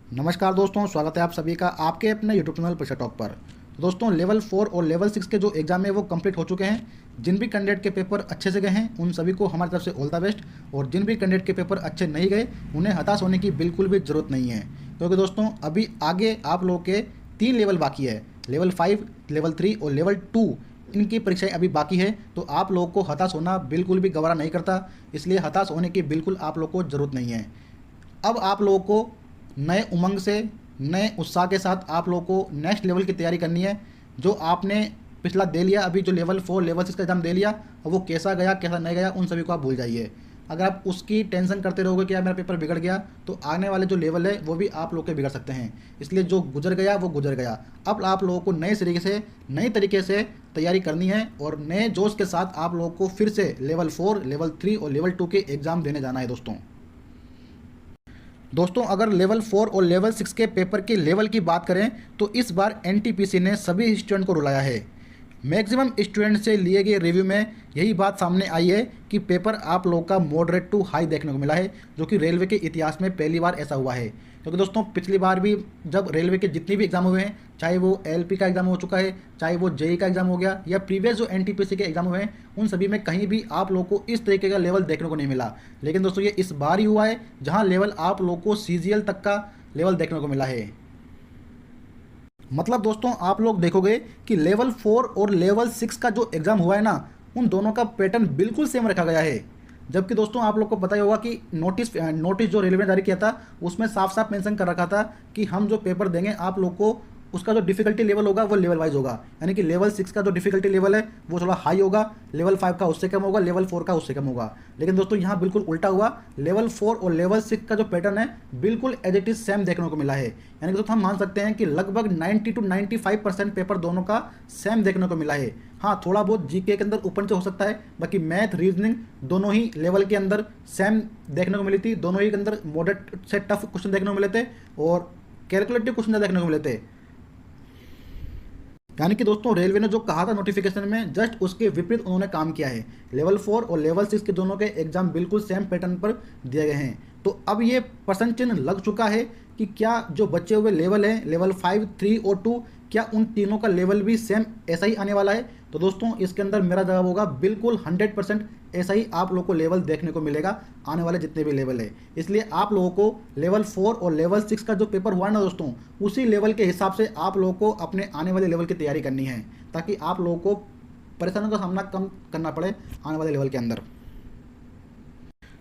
नमस्कार दोस्तों, स्वागत है आप सभी का आपके अपने यूट्यूब चैनल परीक्षा टॉक पर। तो दोस्तों, लेवल 4 और लेवल 6 के जो एग्ज़ाम है वो कंप्लीट हो चुके हैं। जिन भी कैंडिडेट के पेपर अच्छे से गए हैं उन सभी को हमारी तरफ से ऑल द बेस्ट, और जिन भी कैंडिडेट के पेपर अच्छे नहीं गए उन्हें हताश होने की बिल्कुल भी ज़रूरत नहीं है, क्योंकि दोस्तों अभी आगे आप लोगों के 3 लेवल बाकी है। लेवल 5, लेवल 3 और लेवल 2 इनकी परीक्षाएँ अभी बाकी है। तो आप लोगों को हताश होना बिल्कुल भी गवारा नहीं करता, इसलिए हताश होने की बिल्कुल आप लोगों को ज़रूरत नहीं है। अब आप लोगों को नए उमंग से, नए उत्साह के साथ आप लोगों को नेक्स्ट लेवल की तैयारी करनी है। जो आपने पिछला दे लिया, अभी जो लेवल 4 लेवल 6 का एग्ज़ाम दे लिया, अब वो कैसा गया कैसा नहीं गया उन सभी को आप भूल जाइए। अगर आप उसकी टेंशन करते रहोगे कि यार मेरा पेपर बिगड़ गया, तो आने वाले जो लेवल है वो भी आप लोग के बिगड़ सकते हैं। इसलिए जो गुजर गया वो गुजर गया। अब आप लोगों को नए तरीके से तैयारी करनी है, और नए जोश के साथ आप लोगों को फिर से लेवल 4, लेवल 3 और लेवल 2 के एग्ज़ाम देने जाना है दोस्तों, अगर लेवल 4 और लेवल 6 के पेपर के लेवल की बात करें तो इस बार एनटीपीसी ने सभी स्टूडेंट को रुलाया है। मैक्सिमम स्टूडेंट से लिए गए रिव्यू में यही बात सामने आई है कि पेपर आप लोगों का मॉडरेट टू हाई देखने को मिला है, जो कि रेलवे के इतिहास में पहली बार ऐसा हुआ है। क्योंकि दोस्तों पिछली बार भी जब रेलवे के जितने भी एग्ज़ाम हुए हैं, चाहे वो एलपी का एग्ज़ाम हो चुका है, चाहे वो जेई का एग्ज़ाम हो गया, या प्रीवियस जो एनटीपीसी के एग्ज़ाम हुए हैं, उन सभी में कहीं भी आप लोगों को इस तरीके का लेवल देखने को नहीं मिला। लेकिन दोस्तों ये इस बार ही हुआ है जहाँ लेवल आप लोगों को सीजीएल तक का लेवल देखने को मिला है। मतलब दोस्तों आप लोग देखोगे कि लेवल 4 और लेवल 6 का जो एग्ज़ाम हुआ है ना, उन दोनों का पैटर्न बिल्कुल सेम रखा गया है। जबकि दोस्तों आप लोग को पता ही होगा कि नोटिस जो रेलवे ने जारी किया था उसमें साफ साफ मेंशन कर रखा था कि हम जो पेपर देंगे आप लोग को, उसका जो डिफ़िकल्टी लेवल होगा वो लेवल वाइज होगा। यानी कि लेवल 6 का जो डिफ़िकल्टी लेवल है वो थोड़ा हाई होगा, लेवल 5 का उससे कम होगा, लेवल 4 का उससे कम होगा। लेकिन दोस्तों यहाँ बिल्कुल उल्टा हुआ। लेवल 4 और लेवल 6 का जो पैटर्न है बिल्कुल एज इट इज़ सेम देखने को मिला है। यानी कि दोस्तों हम मान सकते हैं कि लगभग 90 to 95% पेपर दोनों का सेम देखने को मिला है। हाँ, थोड़ा बहुत जीके के अंदर ऊपर नीचे हो सकता है, बाकी मैथ, रीजनिंग दोनों ही लेवल के अंदर सेम देखने को मिली थी। दोनों ही के अंदर मॉडरेट से टफ क्वेश्चन देखने को मिले थे और कैलकुलेटिव क्वेश्चन देखने को मिले थे। यानी कि दोस्तों रेलवे ने जो कहा था नोटिफिकेशन में, जस्ट उसके विपरीत उन्होंने काम किया है। लेवल 4 और लेवल 6 के दोनों के एग्जाम बिल्कुल सेम पैटर्न पर दिए गए हैं। तो अब ये प्रश्न चिन्ह लग चुका है कि क्या जो बचे हुए लेवल हैं, लेवल 5, 3 और 2, क्या उन तीनों का लेवल भी सेम ऐसा ही आने वाला है? तो दोस्तों इसके अंदर मेरा जवाब होगा बिल्कुल 100% ऐसा ही आप लोगों को लेवल देखने को मिलेगा आने वाले जितने भी लेवल है। इसलिए आप लोगों को लेवल 4 और लेवल 6 का जो पेपर हुआ ना दोस्तों, उसी लेवल के हिसाब से आप लोगों को अपने आने वाले लेवल की तैयारी करनी है, ताकि आप लोगों को परेशानियों का सामना कम करना पड़े आने वाले लेवल के अंदर।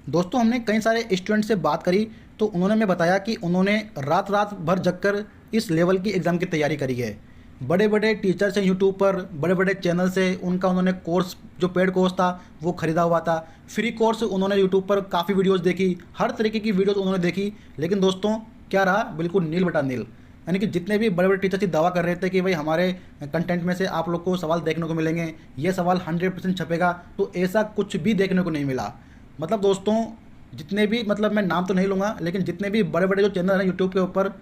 दोस्तों हमने कई सारे स्टूडेंट से बात करी तो उन्होंने हमें बताया कि उन्होंने रात रात भर जगकर इस लेवल की एग्ज़ाम की तैयारी करी है। बड़े बड़े टीचर्स हैं यूट्यूब पर, बड़े बड़े चैनल से उनका उन्होंने कोर्स, जो पेड कोर्स था वो ख़रीदा हुआ था। फ्री कोर्स उन्होंने यूट्यूब पर काफ़ी वीडियोज़ देखी, हर तरीके की वीडियोज़ उन्होंने देखी। लेकिन दोस्तों क्या रहा? बिल्कुल नील बटा नील। यानी कि जितने भी बड़े बड़े टीचर्स ये दावा कर रहे थे कि भाई हमारे कंटेंट में से आप लोग को सवाल देखने को मिलेंगे, ये सवाल 100% छपेगा, तो ऐसा कुछ भी देखने को नहीं मिला। मतलब दोस्तों जितने भी, मतलब मैं नाम तो नहीं लूँगा, लेकिन जितने भी बड़े बड़े जो चैनल हैं यूट्यूब के ऊपर,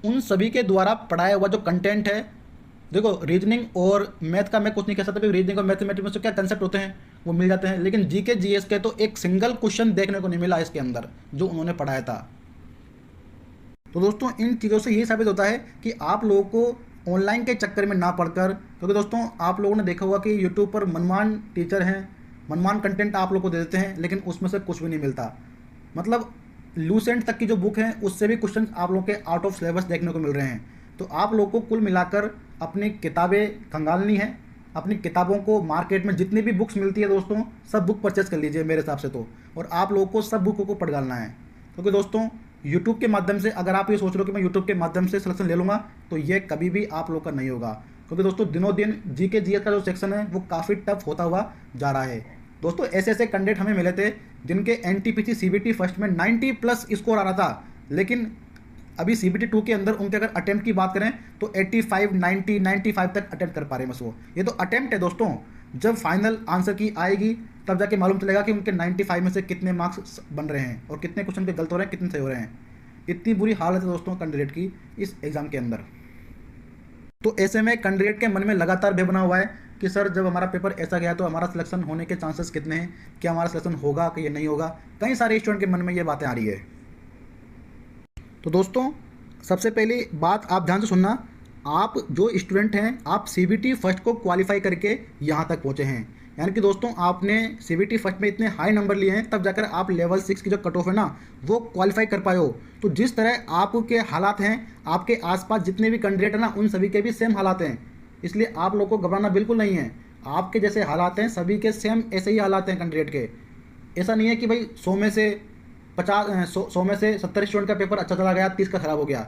उन सभी के द्वारा पढ़ाया हुआ जो कंटेंट है, देखो रीजनिंग और मैथ का मैं कुछ नहीं कह सकता, क्योंकि रीजनिंग और मैथमेटिक्स में से क्या कंसेप्ट होते हैं वो मिल जाते हैं, लेकिन जीके जीएस के तो एक सिंगल क्वेश्चन देखने को नहीं मिला इसके अंदर जो उन्होंने पढ़ाया था। तो दोस्तों इन चीज़ों से ये साबित होता है कि आप लोगों को ऑनलाइन के चक्कर में ना पढ़कर, क्योंकि दोस्तों आप लोगों ने देखा होगा कि यूट्यूब पर मनमान टीचर हैं, मनमान कंटेंट आप लोग को दे देते हैं, लेकिन उसमें से कुछ भी नहीं मिलता। मतलब लूसेंट तक की जो बुक है उससे भी क्वेश्चन आप लोगों के आउट ऑफ सिलेबस देखने को मिल रहे हैं। तो आप लोगों को कुल मिलाकर अपनी किताबें खंगालनी है। अपनी किताबों को मार्केट में जितनी भी बुक्स मिलती है दोस्तों, सब बुक परचेस कर लीजिए मेरे हिसाब से तो, और आप लोगों को सब बुकों को पढ़ डालना है। क्योंकि दोस्तों यूट्यूब के माध्यम से, अगर आप ये सोच रहे हो कि मैं यूट्यूब के माध्यम से सिलेक्शन ले लूँगा, तो ये कभी भी आप लोग का नहीं होगा। क्योंकि दोस्तों दिनों दिन जीके जीएस का जो सेक्शन है वो काफ़ी टफ होता हुआ जा रहा है। दोस्तों ऐसे ऐसे कैंडिडेट हमें मिले थे जिनके एनटीपीसी सीबीटी फर्स्ट में 90+ स्कोर आ रहा था, लेकिन अभी सीबीटी 2 के अंदर उनके अगर अटेम्प्ट की बात करें तो 85, 90, 95 तक अटेम्प्ट कर पा रहे हैं बस वो। ये तो अटेम्प्ट है दोस्तों, जब फाइनल आंसर की आएगी तब जाके मालूम चलेगा कि उनके 95 में से कितने मार्क्स बन रहे हैं और कितने क्वेश्चन के गलत हो रहे हैं, कितने सही हो रहे हैं। इतनी बुरी हालत है दोस्तों कैंडिडेट की इस एग्ज़ाम के अंदर। तो ऐसे में कैंडिडेट के मन में लगातार भय बना हुआ है कि सर जब हमारा पेपर ऐसा गया तो हमारा सिलेक्शन होने के चांसेस कितने हैं, क्या हमारा सिलेक्शन होगा कि ये नहीं होगा। कई सारे स्टूडेंट के मन में ये बातें आ रही है। तो दोस्तों सबसे पहली बात आप ध्यान से सुनना, आप जो स्टूडेंट हैं आप सीबीटी फर्स्ट को क्वालिफाई करके यहाँ तक पहुँचे हैं, यानी कि दोस्तों आपने सीबीटी फर्स्ट में इतने हाई नंबर लिए हैं तब जाकर आप लेवल 6 की जो कट ऑफ है ना वो क्वालिफाई कर पाए हो। तो जिस तरह आपके हालात हैं, आपके आसपास जितने भी कैंडिडेट हैं ना उन सभी के भी सेम हालात हैं, इसलिए आप लोग को घबराना बिल्कुल नहीं है। आपके जैसे हालात हैं सभी के सेम ऐसे ही हालात हैं कैंडिडेट के। ऐसा नहीं है कि भाई 100 में से 70 स्टूडेंट का पेपर अच्छा चला गया, 30 का ख़राब हो गया,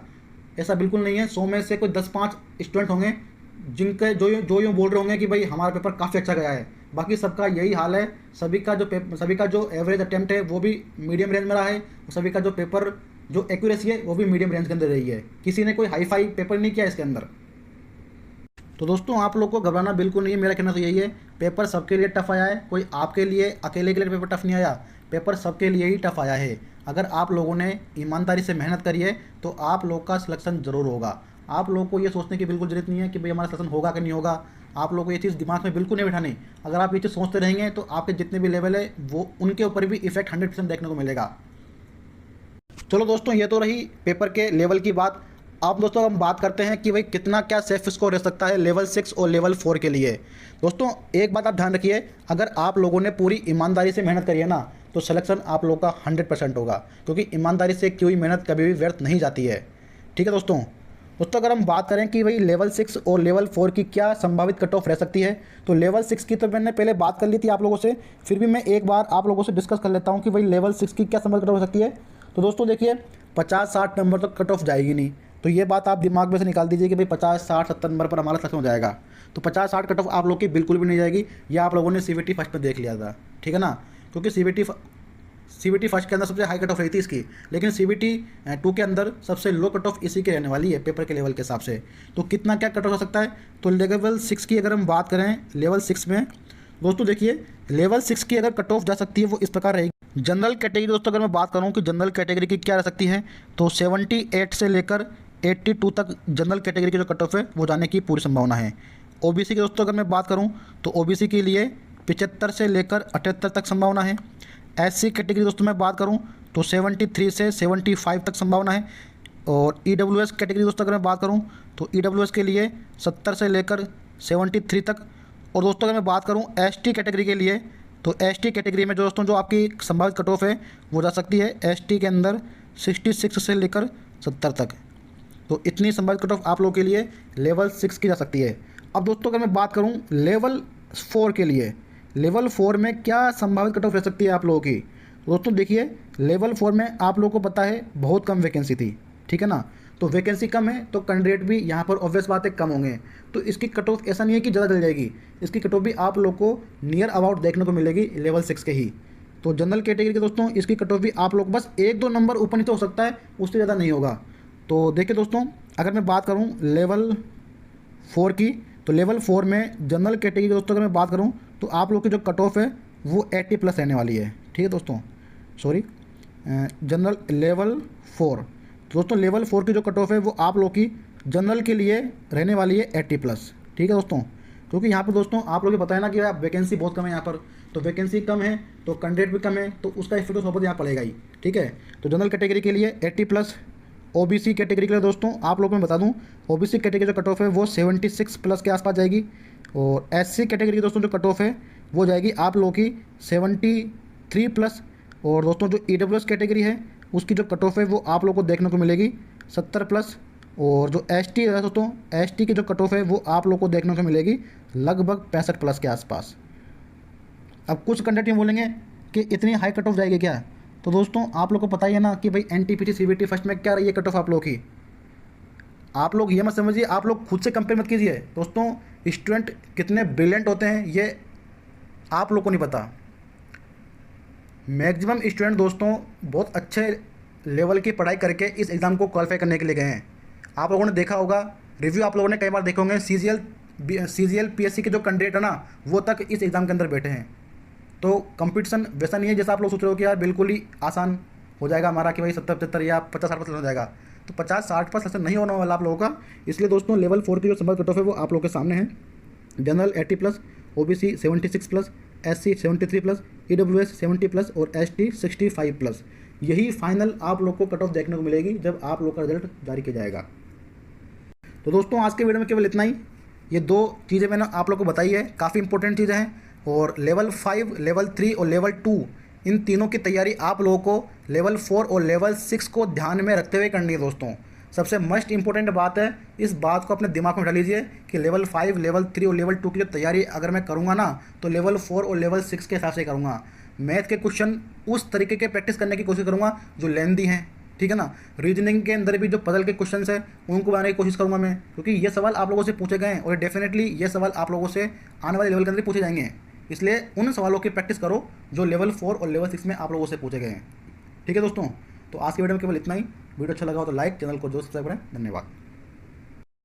ऐसा बिल्कुल नहीं है। 100 में से कोई 10-5 स्टूडेंट होंगे जिनके जो यूँ बोल रहे होंगे कि भाई हमारा पेपर काफ़ी अच्छा गया है, बाकी सबका यही हाल है। सभी का जो एवरेज अटेम्प्ट है वो भी मीडियम रेंज में रहा है, सभी का जो पेपर जो एक्यूरेसी है वो भी मीडियम रेंज के अंदर रही है, किसी ने कोई हाई फाई पेपर नहीं किया इसके अंदर। तो दोस्तों आप लोग को घबराना बिल्कुल नहीं है, मेरा कहना तो यही है, पेपर सबके लिए टफ आया है, कोई आपके लिए अकेले के लिए पेपर टफ नहीं आया, पेपर सबके लिए ही टफ आया है। अगर आप लोगों ने ईमानदारी से मेहनत करी है तो आप लोग का सिलेक्शन ज़रूर होगा। आप लोग को ये सोचने की बिल्कुल ज़रूरत नहीं है कि भाई हमारा सिलेक्शन होगा कि नहीं होगा, आप लोग को ये चीज़ दिमाग में बिल्कुल नहीं बिठानी। अगर आप ये चीज़ सोचते रहेंगे तो आपके जितने भी लेवल है वो उनके ऊपर भी इफेक्ट 100% देखने को मिलेगा। चलो दोस्तों ये तो रही पेपर के लेवल की बात। अब दोस्तों हम बात करते हैं कि भाई कितना क्या सेफ स्कोर रह सकता है लेवल 6 और लेवल 4 के लिए। दोस्तों एक बात आप ध्यान रखिए, अगर आप लोगों ने पूरी ईमानदारी से मेहनत करी है ना तो सिलेक्शन आप लोग का 100% होगा, क्योंकि ईमानदारी से की हुई मेहनत कभी भी व्यर्थ नहीं जाती है। ठीक है दोस्तों। अगर हम बात करें कि भाई लेवल 6 और लेवल 4 की क्या संभावित कट ऑफ रह सकती है, तो लेवल 6 की तो मैंने पहले बात कर ली थी आप लोगों से, फिर भी मैं एक बार आप लोगों से डिस्कस कर लेता हूँ कि भाई लेवल 6 की क्या संभावित कट ऑफ हो सकती है। तो दोस्तों देखिए 50-60 नंबर तक कट ऑफ जाएगी नहीं, तो ये बात आप दिमाग में से निकाल दीजिए कि भाई 50-60-70 नंबर पर हमारा सिलेक्शन हो जाएगा। तो 50-60 कट ऑफ आप लोग की बिल्कुल भी नहीं जाएगी, यह आप लोगों ने सीबीटी फर्स्ट में देख लिया था, ठीक है ना, क्योंकि सीबीटी फर्स्ट के अंदर सबसे हाई कट ऑफ रही थी इसकी, लेकिन सीबीटी 2 के अंदर सबसे लो कट ऑफ इसी की रहने वाली है पेपर के लेवल के हिसाब से। तो कितना क्या कट ऑफ हो सकता है, तो लेवल 6 की अगर हम बात करें लेवल 6 में, दोस्तों देखिए लेवल 6 की अगर कट ऑफ जा सकती है वो इस प्रकार रहेगी। जनरल कैटेगरी दोस्तों अगर मैं बात करूँ कि जनरल कैटेगरी की क्या रह सकती है, तो 78 से लेकर 82 तक जनरल कैटेगरी की जो कट ऑफ है वो जाने की पूरी संभावना है। ओबीसी की दोस्तों अगर मैं बात करूँ तो ओबीसी के लिए 75 से लेकर 78 तक संभावना है। एससी कैटेगरी दोस्तों मैं बात करूं तो 73 से 75 तक संभावना है। और ईडब्ल्यूएस कैटेगरी दोस्तों अगर मैं बात करूं तो ईडब्ल्यूएस के लिए 70 से लेकर 73 तक। और दोस्तों अगर मैं बात करूं एसटी कैटेगरी के लिए, तो एसटी कैटेगरी में जो दोस्तों जो आपकी संभावित कट ऑफ है वो जा सकती है एसटी के अंदर 66 से लेकर 70 तक। तो इतनी संभावित कट ऑफ आप लोगों के लिए लेवल 6 की जा सकती है। अब दोस्तों अगर मैं बात करूँ लेवल 4 के लिए, लेवल 4 में क्या संभावित कट ऑफ रह सकती है आप लोगों की। दोस्तों देखिए लेवल 4 में आप लोगों को पता है बहुत कम वैकेंसी थी, ठीक है ना, तो वैकेंसी कम है तो कैंडिडेट भी यहाँ पर ऑब्वियस बात है कम होंगे, तो इसकी कट ऑफ ऐसा नहीं है कि ज़्यादा चल जाएगी, इसकी कट ऑफ भी आप लोग को नियर अबाउट देखने को मिलेगी लेवल 6 के ही। तो जनरल कैटेगरी के दोस्तों इसकी कट ऑफ भी आप लोग बस 1-2 नंबर ऊपर नीचे हो सकता है, उससे ज़्यादा नहीं होगा। तो देखिए दोस्तों अगर मैं बात करूँ लेवल 4 की, तो लेवल 4 में जनरल कैटेगरी दोस्तों अगर मैं बात करूँ तो आप लोग की जो कट ऑफ है वो 80+ रहने वाली है। ठीक है दोस्तों, सॉरी जनरल लेवल 4, तो दोस्तों लेवल 4 की जो कट ऑफ है वो आप लोग की जनरल के लिए रहने वाली है 80+। ठीक है दोस्तों, क्योंकि यहाँ पर दोस्तों आप लोग को पता है ना कि वैकेंसी बहुत कम है यहाँ पर, तो वैकेंसी कम है तो कैंडिडेट भी कम है, तो उसका इफेक्ट तो यहाँ पड़ेगा ही। ठीक है, तो जनरल कैटेगरी के लिए 80+। ओबीसी कैटेगरी के लिए दोस्तों आप लोगों को मैं बता दूं ओबीसी कैटेगरी जो कट ऑफ है वो 76+ के आसपास जाएगी। और एससी कैटेगरी की दोस्तों जो कट ऑफ है वो जाएगी आप लोगों की 73+। और दोस्तों जो ईडब्ल्यूएस कैटेगरी है उसकी जो कट ऑफ है वो आप लोगों को देखने को मिलेगी 70+। और जो एसटी है दोस्तों एसटी की जो कट ऑफ है वो आप लोगों को देखने को मिलेगी लगभग 65+ के आसपास। अब कुछ कैंडिडेट ये बोलेंगे कि इतनी हाई कट ऑफ जाएगी क्या, तो दोस्तों आप लोग को पता ही है ना कि भाई एनटीपीसी सीबीटी फर्स्ट में क्या रही है कट ऑफ आप लोग की। आप लोग ये मत समझिए, आप लोग खुद से कंपेयर मत कीजिए दोस्तों, स्टूडेंट कितने ब्रिलियंट होते हैं ये आप लोग को नहीं पता। मैक्सिमम स्टूडेंट दोस्तों बहुत अच्छे लेवल की पढ़ाई करके इस एग्ज़ाम को क्वालिफाई करने के लिए गए हैं। आप लोगों ने देखा होगा, रिव्यू आप लोगों ने कई बार देखे होंगे, सीजीएल पीएससी के जो कैंडिडेट है ना वो तक इस एग्ज़ाम के अंदर बैठे हैं। तो कंपटीशन वैसा नहीं है जैसा आप लोग सोच रहे हो कि यार बिल्कुल ही आसान हो जाएगा हमारा कि भाई 70-75 या 50-60% हो जाएगा, तो 50-60% नहीं होने वाला आप लोगों का। इसलिए दोस्तों लेवल 4 की जो संभावित कट ऑफ है वो आप लोगों के सामने है। जनरल 80+, ओबीसी 76+, एससी 73+, ईडब्ल्यूएस 70+ और एसटी 65+। यही फाइनल आप लोग को कट ऑफ देखने को मिलेगी जब आप लोग का रिजल्ट जारी किया जाएगा। तो दोस्तों आज के वीडियो में केवल इतना ही। ये 2 चीज़ें मैंने आप लोग को बताई है, काफ़ी इंपॉर्टेंट चीज़ें हैं। और लेवल 5, लेवल 3 और लेवल 2 इन तीनों की तैयारी आप लोगों को लेवल 4 और लेवल 6 को ध्यान में रखते हुए करनी है दोस्तों। सबसे मोस्ट इंपॉर्टेंट बात है, इस बात को अपने दिमाग में डाल लीजिए कि लेवल 5, लेवल 3 और लेवल 2 की जो तैयारी अगर मैं करूँगा ना, तो लेवल 4 और लेवल 6 के हिसाब से करूँगा। मैथ के क्वेश्चन उस तरीके के प्रैक्टिस करने की कोशिश करूँगा जो लेंदी हैं, ठीक है ना। रीजनिंग के अंदर भी जो पजल के क्वेश्चन है उनको बनाने की कोशिश करूँगा मैं, क्योंकि ये सवाल आप लोगों से पूछे गए हैं और डेफिनेटली ये सवाल आप लोगों से आने वाले लेवल के अंदर पूछे जाएंगे। इसलिए उन सवालों की प्रैक्टिस करो जो लेवल 4 और लेवल 6 में आप लोगों से पूछे गए हैं। ठीक है दोस्तों, तो आज की वीडियो में केवल इतना ही। वीडियो अच्छा लगा हो तो लाइक, चैनल को जो सब्सक्राइब करें। धन्यवाद।